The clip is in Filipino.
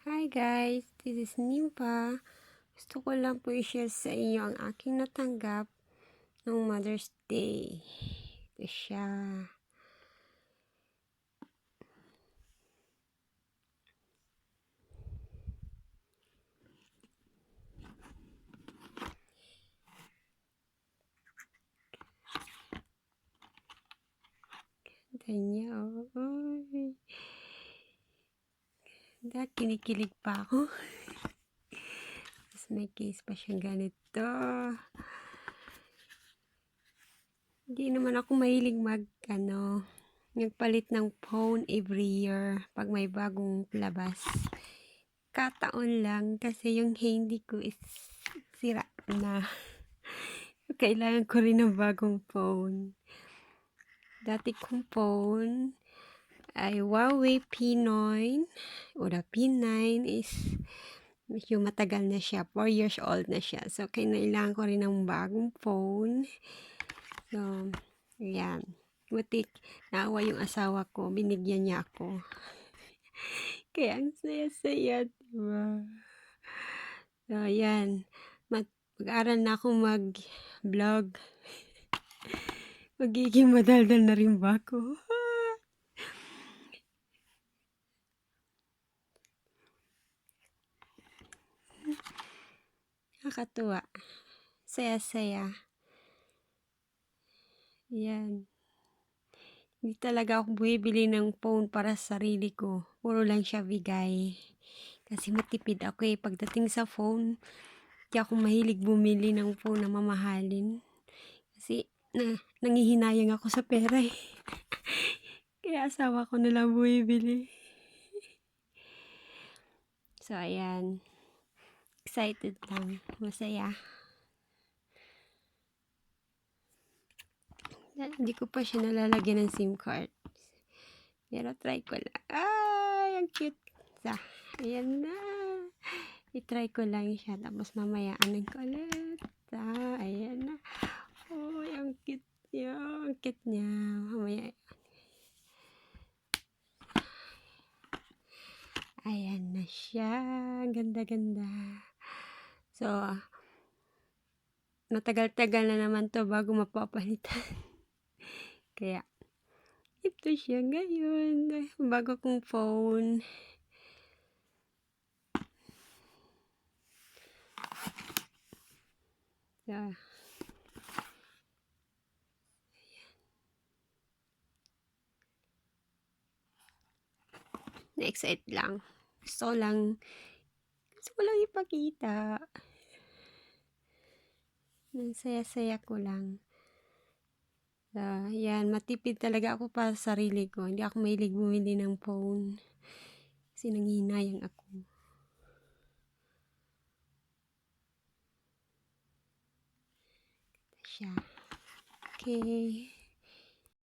Hi guys, this is Nimpa. Gusto ko lang po i-share sa inyo ang aking natanggap ng Mother's Day. Ito siya. Ganda niya, oh. Ganda, kinikilig pa ako. Tapos may case pa siyang ganito. Hindi naman ako mahilig nagpalit ng phone every year pag may bagong labas. Kataon lang kasi yung hindi ko is sira na. Kailangan ko rin ng bagong phone. Dati kong phone ay Huawei P9 o the P9 is medyo matagal na siya, 4 years old na siya, so kailangan ko rin ng bagong phone. So ayan, butik naawa yung asawa ko, binigyan niya ako. Kaya ang saya-saya, diba? So ayan, mag-aral na ako mag-vlog. Magiging madaldal na rin ba ako? Nakakatuwa. Saya-saya. Yan. Hindi talaga ako bumibili ng phone para sa sarili ko. Puro lang siya bigay. Kasi matipid ako eh. Pagdating sa phone, hindi ako mahilig bumili ng phone na mamahalin. Kasi nangihinayang ako sa pera eh. Kaya asawa ko na lang bumibili. So ayan. Excited lang. Masaya. Hindi ko pa siya nalalagyan ng SIM card. Pero try ko lang. Ay, ang cute. Ayan na. I-try ko lang siya. Tapos mamaya, anin ko ulit. Ayan na. Oh, ang cute niya. Ang cute niya. Mamaya. Ayan na siya. Ganda-ganda. So, matagal-tagal na naman to bago mapapalitan. Kaya, ito siya ngayon. Bago kong phone. So, na-excite lang. Gusto ko lang ipakita. Saya-saya ko lang. Yan, matipid talaga ako para sa sarili ko. Hindi ako mahilig bumili ng phone. Kasi nanghihinayang ako. Siya. Okay.